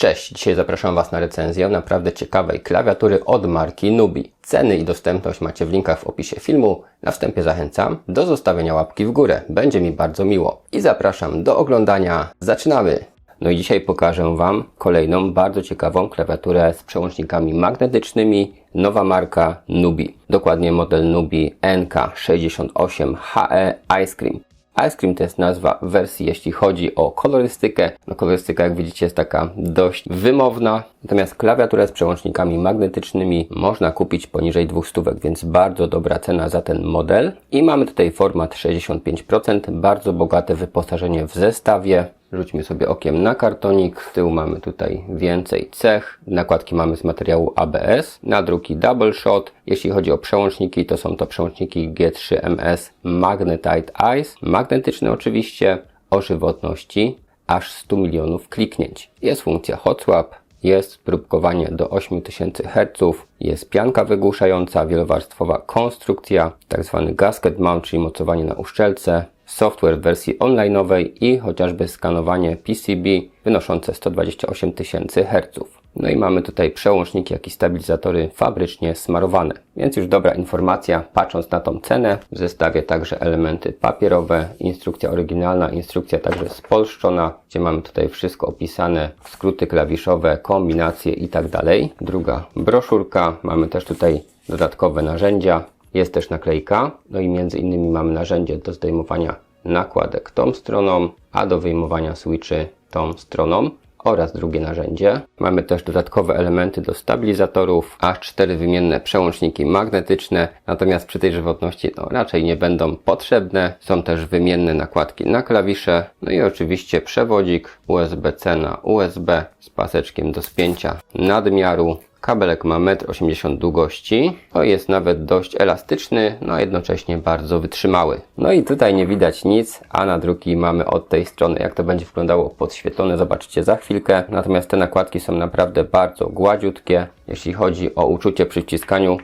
Cześć, dzisiaj zapraszam Was na recenzję naprawdę ciekawej klawiatury od marki Nubi. Ceny i dostępność macie w linkach w opisie filmu. Na wstępie zachęcam do zostawienia łapki w górę, będzie mi bardzo miło. I zapraszam do oglądania. Zaczynamy! No i dzisiaj pokażę Wam kolejną bardzo ciekawą klawiaturę z przełącznikami magnetycznymi. Nowa marka Nubi. Dokładnie model Nubi NK68HE Ice Cream. Ice Cream to jest nazwa wersji, jeśli chodzi o kolorystykę. No, kolorystyka, jak widzicie, jest taka dość wymowna. Natomiast klawiaturę z przełącznikami magnetycznymi można kupić poniżej 200, więc bardzo dobra cena za ten model. I mamy tutaj format 65%, bardzo bogate wyposażenie w zestawie. Rzućmy sobie okiem na kartonik. Z tyłu mamy tutaj więcej cech. Nakładki mamy z materiału ABS. Nadruki Double Shot. Jeśli chodzi o przełączniki, to są to przełączniki G3MS Magnetite Ice. Magnetyczne oczywiście, o żywotności aż 100 milionów kliknięć. Jest funkcja Hot Swap. Jest próbkowanie do 8000 Hz, jest pianka wygłuszająca, wielowarstwowa konstrukcja, tak zwany gasket mount, czyli mocowanie na uszczelce, software w wersji online'owej i chociażby skanowanie PCB wynoszące 128 000 Hz. No i mamy tutaj przełączniki, jak i stabilizatory fabrycznie smarowane. Więc już dobra informacja, patrząc na tą cenę. W zestawie także elementy papierowe, instrukcja oryginalna, instrukcja także spolszczona, gdzie mamy tutaj wszystko opisane, skróty klawiszowe, kombinacje i tak dalej. Druga broszurka, mamy też tutaj dodatkowe narzędzia. Jest też naklejka, no i między innymi mamy narzędzie do zdejmowania nakładek tą stroną, a do wyjmowania switchy tą stroną oraz drugie narzędzie. Mamy też dodatkowe elementy do stabilizatorów, aż 4 wymienne przełączniki magnetyczne, natomiast przy tej żywotności raczej nie będą potrzebne. Są też wymienne nakładki na klawisze, no i oczywiście przewodzik USB-C na USB z paseczkiem do spięcia nadmiaru. Kabelek ma 1,80 m długości, to jest nawet dość elastyczny, no a jednocześnie bardzo wytrzymały. No i tutaj nie widać nic, a nadruki mamy od tej strony. Jak to będzie wyglądało podświetlone, zobaczycie za chwilkę. Natomiast te nakładki są naprawdę bardzo gładziutkie. Jeśli chodzi o uczucie przy wciskaniu,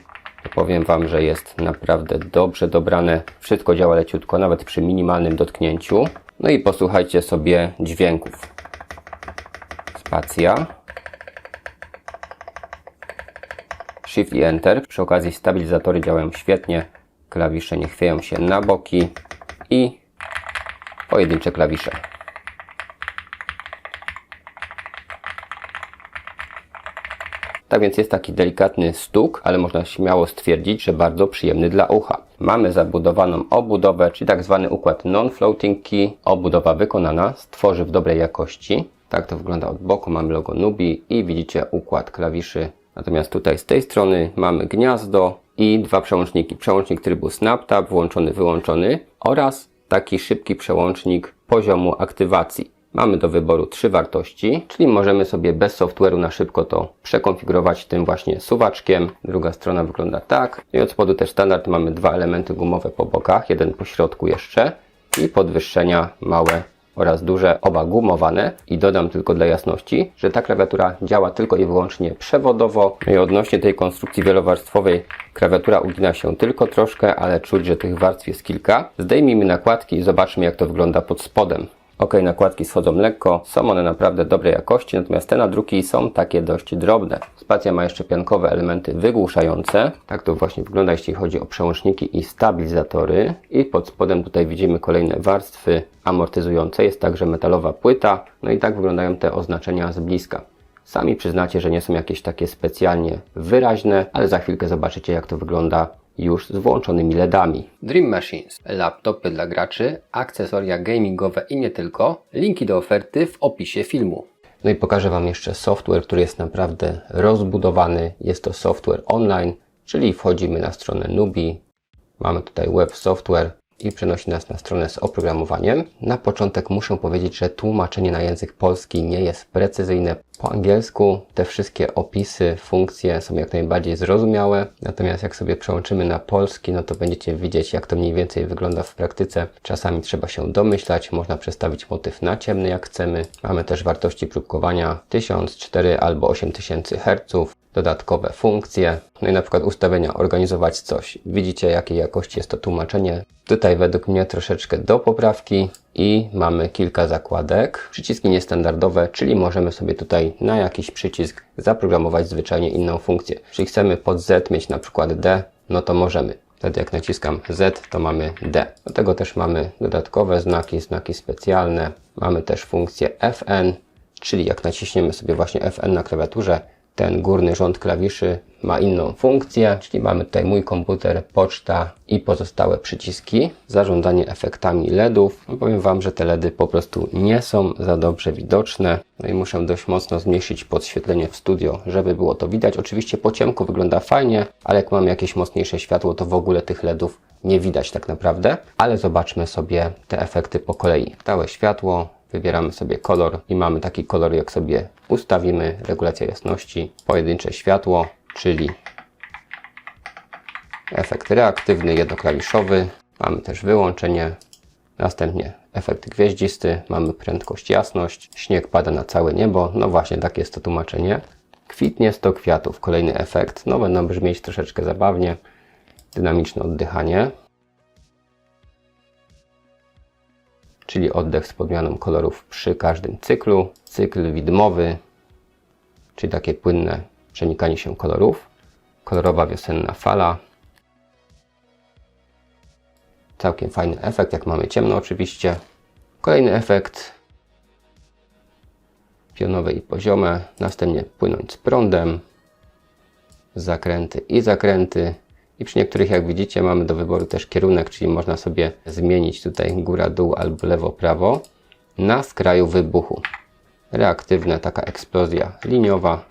to powiem Wam, że jest naprawdę dobrze dobrane. Wszystko działa leciutko, nawet przy minimalnym dotknięciu. No i posłuchajcie sobie dźwięków. Spacja. Shift i Enter. Przy okazji stabilizatory działają świetnie. Klawisze nie chwieją się na boki i pojedyncze klawisze. Tak więc jest taki delikatny stuk, ale można śmiało stwierdzić, że bardzo przyjemny dla ucha. Mamy zabudowaną obudowę, czyli tak zwany układ non-floating key. Obudowa wykonana z tworzyw dobrej jakości. Tak to wygląda od boku. Mamy logo Nubi i widzicie układ klawiszy. Natomiast tutaj z tej strony mamy gniazdo i dwa przełączniki. Przełącznik trybu SnapTap, włączony, wyłączony oraz taki szybki przełącznik poziomu aktywacji. Mamy do wyboru 3 wartości, czyli możemy sobie bez software'u na szybko to przekonfigurować tym właśnie suwaczkiem. Druga strona wygląda tak. I od spodu też standard mamy 2 elementy gumowe po bokach, jeden po środku jeszcze i podwyższenia małe oraz duże, oba gumowane. I dodam tylko dla jasności, że ta klawiatura działa tylko i wyłącznie przewodowo. No i odnośnie tej konstrukcji wielowarstwowej, klawiatura ugina się tylko troszkę, ale czuć, że tych warstw jest kilka. Zdejmijmy nakładki i zobaczmy, jak to wygląda pod spodem. Ok, nakładki schodzą lekko, są one naprawdę dobrej jakości, natomiast te nadruki są takie dość drobne. Spacja ma jeszcze piankowe elementy wygłuszające. Tak to właśnie wygląda, jeśli chodzi o przełączniki i stabilizatory. I pod spodem tutaj widzimy kolejne warstwy amortyzujące. Jest także metalowa płyta. No i tak wyglądają te oznaczenia z bliska. Sami przyznacie, że nie są jakieś takie specjalnie wyraźne, ale za chwilkę zobaczycie, jak to wygląda już z włączonymi LEDami. Dream Machines, laptopy dla graczy, akcesoria gamingowe i nie tylko. Linki do oferty w opisie filmu. No i pokażę Wam jeszcze software, który jest naprawdę rozbudowany. Jest to software online, czyli wchodzimy na stronę Nubi. Mamy tutaj web software i przenosi nas na stronę z oprogramowaniem. Na początek muszę powiedzieć, że tłumaczenie na język polski nie jest precyzyjne. Po angielsku te wszystkie opisy, funkcje są jak najbardziej zrozumiałe. Natomiast jak sobie przełączymy na polski, no to będziecie widzieć, jak to mniej więcej wygląda w praktyce. Czasami trzeba się domyślać, można przestawić motyw na ciemny jak chcemy. Mamy też wartości próbkowania 1000, 4 albo 8000 Hz. Dodatkowe funkcje, no i na przykład ustawienia, organizować coś. Widzicie, jakiej jakości jest to tłumaczenie. Tutaj według mnie troszeczkę do poprawki i mamy kilka zakładek. Przyciski niestandardowe, czyli możemy sobie tutaj na jakiś przycisk zaprogramować zwyczajnie inną funkcję. Jeśli chcemy pod Z mieć na przykład D, no to możemy. Wtedy jak naciskam Z, to mamy D. Do tego też mamy dodatkowe znaki, znaki specjalne. Mamy też funkcję Fn, czyli jak naciśniemy sobie właśnie Fn na klawiaturze, ten górny rząd klawiszy ma inną funkcję, czyli mamy tutaj mój komputer, poczta i pozostałe przyciski. Zarządzanie efektami LEDów. No powiem Wam, że te LEDy po prostu nie są za dobrze widoczne. No i muszę dość mocno zmniejszyć podświetlenie w studio, żeby było to widać. Oczywiście po ciemku wygląda fajnie, ale jak mam jakieś mocniejsze światło, to w ogóle tych LEDów nie widać tak naprawdę. Ale zobaczmy sobie te efekty po kolei. Stałe światło. Wybieramy sobie kolor i mamy taki kolor, jak sobie ustawimy, regulacja jasności, pojedyncze światło, czyli efekt reaktywny, jednoklawiszowy. Mamy też wyłączenie, następnie efekt gwieździsty, mamy prędkość, jasność, śnieg pada na całe niebo, no właśnie takie jest to tłumaczenie. Kwitnie 100 kwiatów, kolejny efekt, no będą brzmieć troszeczkę zabawnie, dynamiczne oddychanie. Czyli oddech z podmianą kolorów przy każdym cyklu. Cykl widmowy, czyli takie płynne przenikanie się kolorów. Kolorowa wiosenna fala. Całkiem fajny efekt, jak mamy ciemno oczywiście. Kolejny efekt. Pionowe i poziome. Następnie płynąć z prądem. Zakręty i zakręty. I przy niektórych, jak widzicie, mamy do wyboru też kierunek, czyli można sobie zmienić tutaj góra, dół albo lewo, prawo na skraju wybuchu. Reaktywna taka eksplozja liniowa.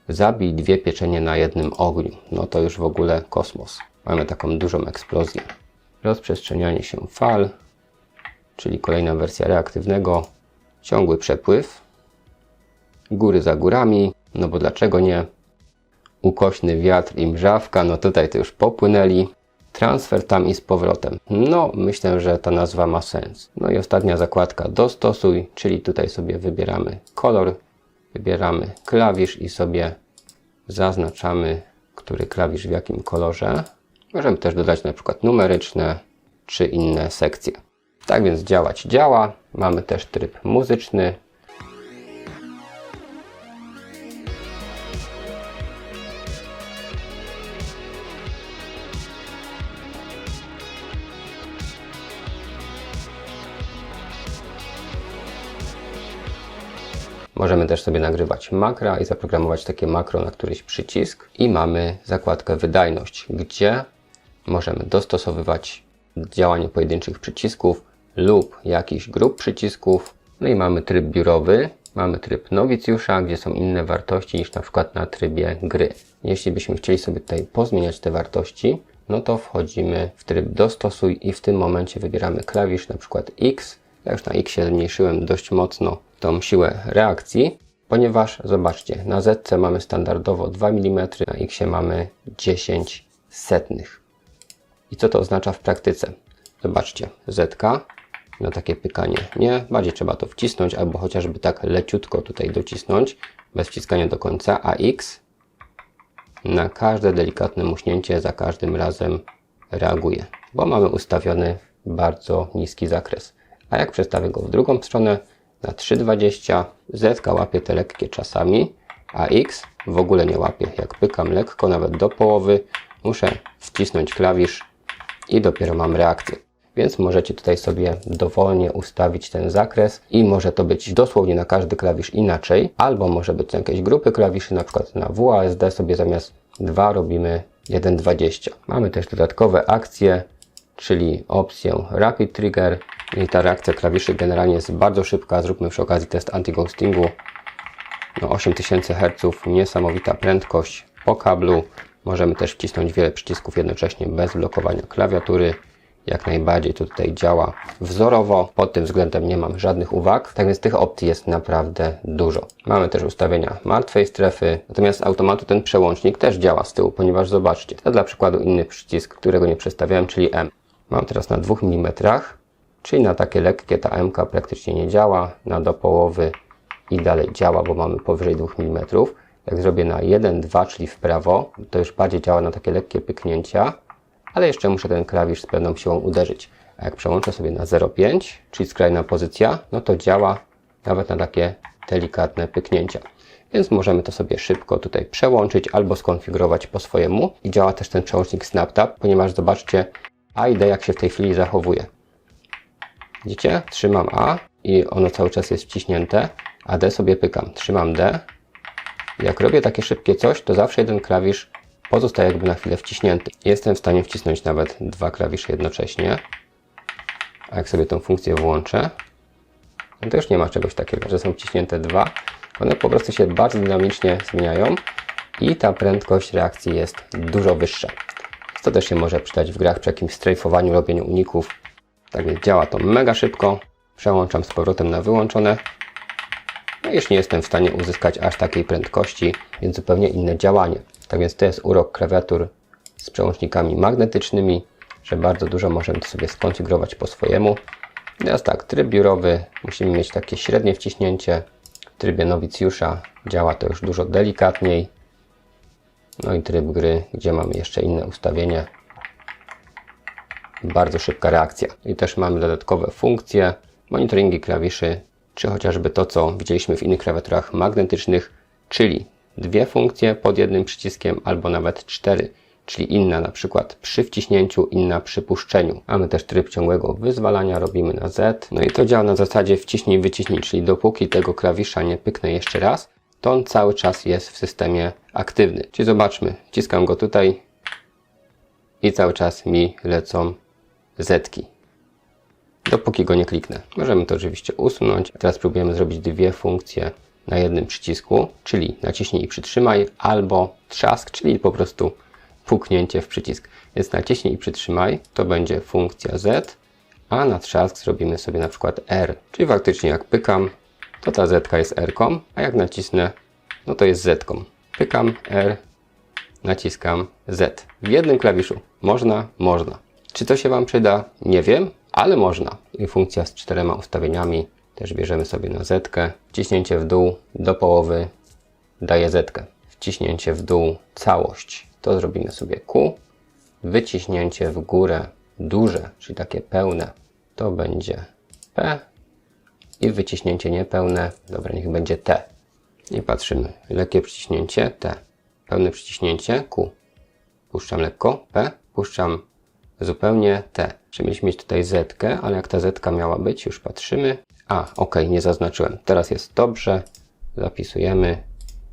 Zabij 2 pieczenie na jednym ogniu. No to już w ogóle kosmos. Mamy taką dużą eksplozję. Rozprzestrzenianie się fal, czyli kolejna wersja reaktywnego. Ciągły przepływ. Góry za górami, no bo dlaczego nie? Ukośny wiatr i mrzawka, no tutaj to już popłynęli. Transfer tam i z powrotem. No, myślę, że ta nazwa ma sens. No i ostatnia zakładka, dostosuj, czyli tutaj sobie wybieramy kolor, wybieramy klawisz i sobie zaznaczamy, który klawisz w jakim kolorze. Możemy też dodać na przykład numeryczne czy inne sekcje. Tak więc działać działa. Mamy też tryb muzyczny. Możemy też sobie nagrywać makra i zaprogramować takie makro na któryś przycisk. I mamy zakładkę wydajność, gdzie możemy dostosowywać działanie pojedynczych przycisków lub jakichś grup przycisków. No i mamy tryb biurowy, mamy tryb nowicjusza, gdzie są inne wartości niż na przykład na trybie gry. Jeśli byśmy chcieli sobie tutaj pozmieniać te wartości, no to wchodzimy w tryb dostosuj i w tym momencie wybieramy klawisz na przykład X. Ja już na X zmniejszyłem dość mocno tą siłę reakcji, ponieważ zobaczcie, na Z mamy standardowo 2 mm, na X mamy 10 setnych. I co to oznacza w praktyce? Zobaczcie, Z na takie pykanie nie, bardziej trzeba to wcisnąć albo chociażby tak leciutko tutaj docisnąć, bez wciskania do końca, a X na każde delikatne muśnięcie za każdym razem reaguje, bo mamy ustawiony bardzo niski zakres. A jak przestawię go w drugą stronę, na 3,20, Z łapie te lekkie czasami, a X w ogóle nie łapie. Jak pykam lekko, nawet do połowy, muszę wcisnąć klawisz i dopiero mam reakcję. Więc możecie tutaj sobie dowolnie ustawić ten zakres i może to być dosłownie na każdy klawisz inaczej, albo może być jakieś grupy klawiszy, na przykład na WASD sobie zamiast 2 robimy 1,20. Mamy też dodatkowe akcje, czyli opcję Rapid Trigger. I ta reakcja klawiszy generalnie jest bardzo szybka. Zróbmy przy okazji test anti-ghostingu. No 8000 Hz, niesamowita prędkość po kablu. Możemy też wcisnąć wiele przycisków jednocześnie bez blokowania klawiatury. Jak najbardziej to tutaj działa wzorowo. Pod tym względem nie mam żadnych uwag. Tak więc tych opcji jest naprawdę dużo. Mamy też ustawienia martwej strefy. Natomiast z automatu ten przełącznik też działa z tyłu, ponieważ zobaczcie. To dla przykładu inny przycisk, którego nie przestawiałem, czyli M. Mam teraz na 2 mm. Czyli na takie lekkie ta M praktycznie nie działa, na do połowy i dalej działa, bo mamy powyżej 2 mm. Jak zrobię na 1,2, czyli w prawo, to już bardziej działa na takie lekkie pyknięcia, ale jeszcze muszę ten klawisz z pewną siłą uderzyć. A jak przełączę sobie na 0,5, czyli skrajna pozycja, no to działa nawet na takie delikatne pyknięcia. Więc możemy to sobie szybko tutaj przełączyć albo skonfigurować po swojemu. I działa też ten przełącznik SnapTap, ponieważ zobaczcie A i D jak się w tej chwili zachowuje. Widzicie? Trzymam A i ono cały czas jest wciśnięte, a D sobie pykam. Trzymam D. Jak robię takie szybkie coś, to zawsze jeden klawisz pozostaje jakby na chwilę wciśnięty. Jestem w stanie wcisnąć nawet 2 klawisze jednocześnie. A jak sobie tą funkcję włączę, no to już nie ma czegoś takiego, że są wciśnięte 2. One po prostu się bardzo dynamicznie zmieniają i ta prędkość reakcji jest dużo wyższa. To też się może przydać w grach przy jakimś strajfowaniu, robieniu uników. Tak więc działa to mega szybko. Przełączam z powrotem na wyłączone. No już nie jestem w stanie uzyskać aż takiej prędkości, więc zupełnie inne działanie. Tak więc to jest urok klawiatur z przełącznikami magnetycznymi, że bardzo dużo możemy to sobie skonfigurować po swojemu. Teraz tak, tryb biurowy, musimy mieć takie średnie wciśnięcie. W trybie nowicjusza działa to już dużo delikatniej. No i tryb gry, gdzie mamy jeszcze inne ustawienie. Bardzo szybka reakcja. I też mamy dodatkowe funkcje, monitoringi klawiszy, czy chociażby to, co widzieliśmy w innych klawiaturach magnetycznych, czyli 2 funkcje pod jednym przyciskiem, albo nawet 4, czyli inna na przykład przy wciśnięciu, inna przy puszczeniu. Mamy też tryb ciągłego wyzwalania, robimy na Z. No i to działa na zasadzie wciśnij, wyciśnij, czyli dopóki tego klawisza nie pyknę jeszcze raz, to on cały czas jest w systemie aktywny. Czyli zobaczmy, wciskam go tutaj i cały czas mi lecą zetki. Dopóki go nie kliknę. Możemy to oczywiście usunąć. Teraz próbujemy zrobić 2 funkcje na jednym przycisku, czyli naciśnij i przytrzymaj, albo trzask, czyli po prostu puknięcie w przycisk. Więc naciśnij i przytrzymaj, to będzie funkcja Z, a na trzask zrobimy sobie na przykład R. Czyli faktycznie jak pykam, to ta Z jest R-ką, a jak nacisnę, no to jest Z-ką. Pykam R, naciskam Z. W jednym klawiszu. Można? Można. Czy to się Wam przyda? Nie wiem, ale można. I funkcja z 4 ustawieniami też bierzemy sobie na Z-kę. Wciśnięcie w dół do połowy daje Z-kę. Wciśnięcie w dół całość. To zrobimy sobie Q. Wyciśnięcie w górę duże, czyli takie pełne, to będzie P. I wyciśnięcie niepełne, dobra, niech będzie T. I patrzymy. Lekkie przyciśnięcie T. Pełne przyciśnięcie Q. Puszczam lekko P. Puszczam zupełnie T. Czyli mieliśmy mieć tutaj Z-kę, ale jak ta Z-ka miała być, już patrzymy. A, ok, nie zaznaczyłem. Teraz jest dobrze. Zapisujemy.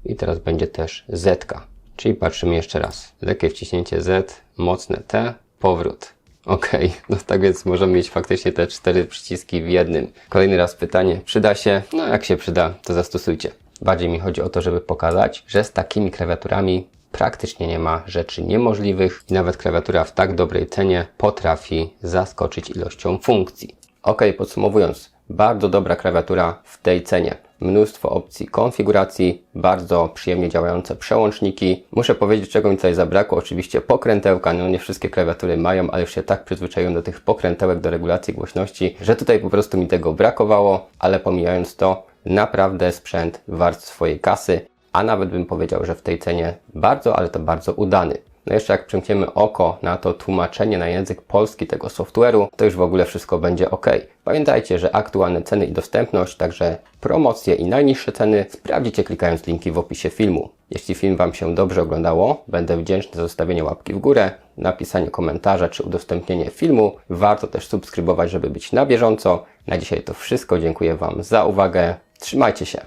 I teraz będzie też Z-ka. Czyli patrzymy jeszcze raz. Lekkie wciśnięcie Z, mocne T, powrót. Ok, no tak więc możemy mieć faktycznie te 4 przyciski w jednym. Kolejny raz pytanie, przyda się? No jak się przyda, to zastosujcie. Bardziej mi chodzi o to, żeby pokazać, że z takimi klawiaturami praktycznie nie ma rzeczy niemożliwych i nawet klawiatura w tak dobrej cenie potrafi zaskoczyć ilością funkcji. Ok, podsumowując, bardzo dobra klawiatura w tej cenie. Mnóstwo opcji konfiguracji, bardzo przyjemnie działające przełączniki. Muszę powiedzieć, czego mi tutaj zabrakło. Oczywiście pokrętełka, no nie wszystkie klawiatury mają, ale już się tak przyzwyczaiłem do tych pokrętełek do regulacji głośności, że tutaj po prostu mi tego brakowało, ale pomijając to, naprawdę sprzęt wart swojej kasy, a nawet bym powiedział, że w tej cenie bardzo, ale to bardzo udany. No jeszcze jak przymkniemy oko na to tłumaczenie na język polski tego software'u, to już w ogóle wszystko będzie ok. Pamiętajcie, że aktualne ceny i dostępność, także promocje i najniższe ceny sprawdzicie klikając linki w opisie filmu. Jeśli film Wam się dobrze oglądało, będę wdzięczny za zostawienie łapki w górę, napisanie komentarza czy udostępnienie filmu. Warto też subskrybować, żeby być na bieżąco. Na dzisiaj to wszystko. Dziękuję Wam za uwagę. Trzymajcie się.